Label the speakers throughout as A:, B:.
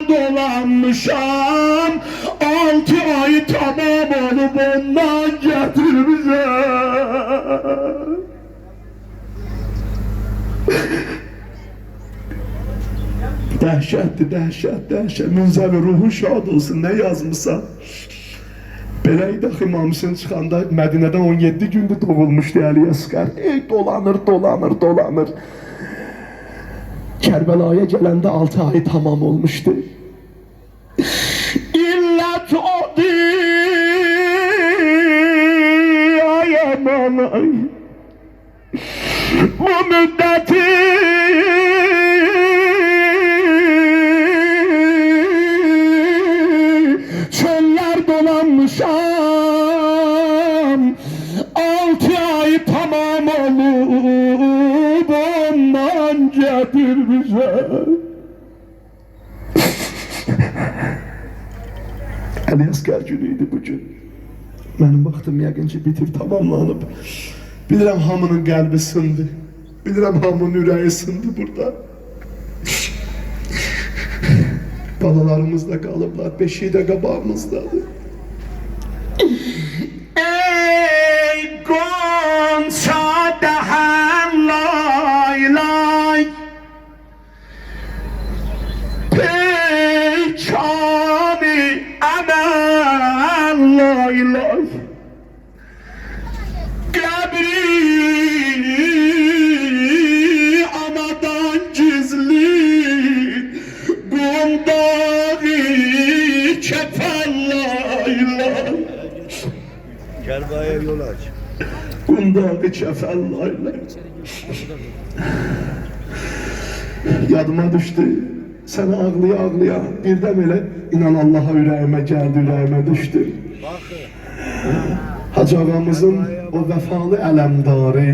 A: dolanmışam 6 ay tamam olup ondan getir bize. Dəhşətdir, dəhşət, dəhşət. Münzəvi ruhu şad olsun, nə yazmışsa. Belə idi axı İmam Hüseyin çıxanda Mədinədən 17 gündür doğulmuşdu Əli Əsqər. Dolanır, dolanır, dolanır. Kərbəlaya gələndə 6 ay tamam olmuşdu. İllət odur, ay aman ay. Bu müddəti çöller dolanmışam 6 ay tamam olup ondan getir bize. Əli Əsqər günüydü bugün. Mənim vaxtım yəqin ki bitir, tamamlanıb. Bilirəm hamının qəlbi sındı. Bilirəm hamının ürəyi sındı burada. Balalarımız da qalıblar, beşiği də qabağımızdadır. Ey Qonça dəhəm lay lay, peykani əməl lay lay, qəbri anadan gizli, qundağı kəfən lay lay.
B: Kerbaya yol aç.
A: Qundağı kəfən lay lay. Yadıma düşdü, sənə ağlıya ağlıya birdən elə inan Allaha ürəyimə gəldi, ürəyimə düşdü. Hacı ağamızın o vəfalı ələmdarı,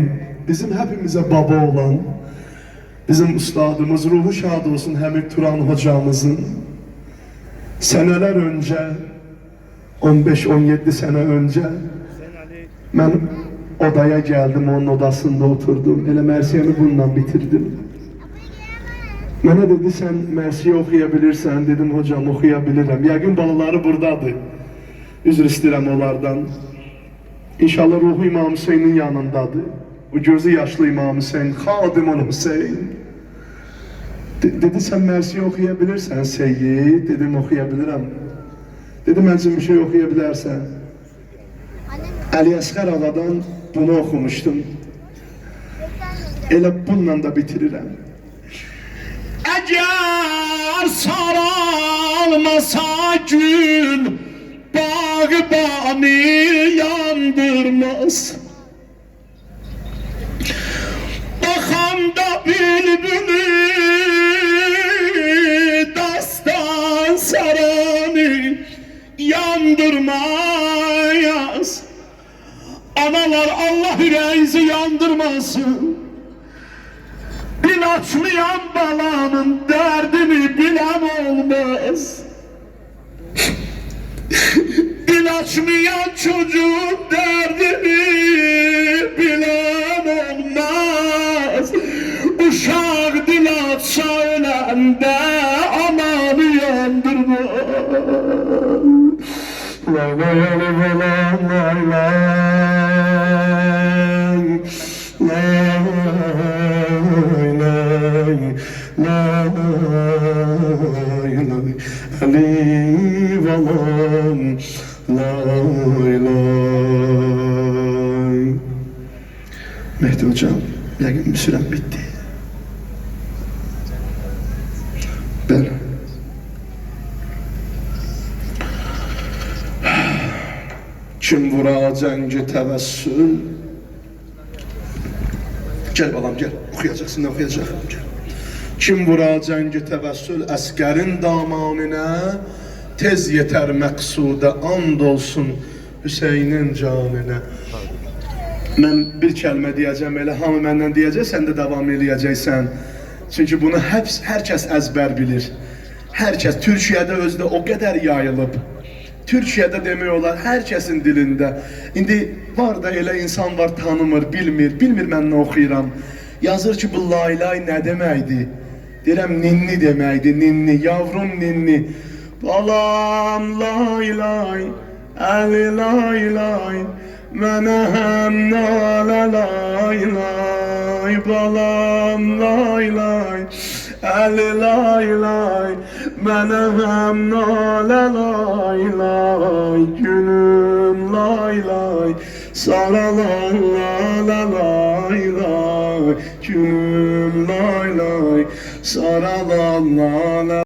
A: bizim hepimizə baba olan, bizim ustadımız, ruhu şad olsun Həmid Turan hocamızın seneler önce, 15-17 sene önce ben odaya geldim, onun odasında oturdum, elə mərsiyemi bununla bitirdim. Mənə dedi, sen mərsiyə oxuyabilirsən, dedim hocam oxuyabilirəm. Yəqin balaları buradadır, üzr istəyirəm onlardan. İnşallah ruhu İmam Hüseynin yanındadır. O gözü yaşlı İmam Hüseyin, Xadimun Hüseyin. Dedi, sen mərsiyə oxuyabilirsən Seyyid, dedim oxuyabilirəm. Dedi, məncə bir şey oxuyabilirsən. Əli Əsqər ağadan bunu oxumuştum. Elə bununla da bitirirəm. Əgər saralmasa gün, bağbanı yandırmaz. Baxanda bülbülü dastan saranı yandırmaz. Analar Allah yüreğinizi yandırmasın. Dil açmayan balanın derdini bilen olmaz. Dil açmayan çocuğun derdini bilen olmaz. Uşak dil açsa ölende ananı yandırmaz. Lay lay lay lay lay lay Ali valan lay lay. Mehdi hocam, yəqin bir sürəm bitti. Bəli. Kim vura cəngi təvəssül. Gel balam gel, oxuyacaqsın, nə oxuyacaqım, gel. Kim vura cəngi təvəssül Əsqərin damanına, tez yetər məqsudə and olsun Hüseynin canına. Mən bir kəlmə deyəcəm, elə hamı məndən deyəcək, sən də davam eləyəcəksən. Çünki bunu hər kəs əzbər bilir. Hər kəs, Türkiyədə özdə o qədər yayılıb. Türkiyədə demək olar, hər kəsin dilində. İndi var da elə insan var, tanımır, bilmir mən nə oxuyuram. Yazır ki, bu lay lay nə deməkdir? Deyirəm ninni deməkdir, ninni, yavrum ninni. Balam lay lay, əli lay lay, mənə həm nalə lay lay. Balam lay lay, əli lay lay, mənə həm nalə lay lay. Gülüm lay lay, sara lay lay lay. Gülüm lay lay, sara lay lay.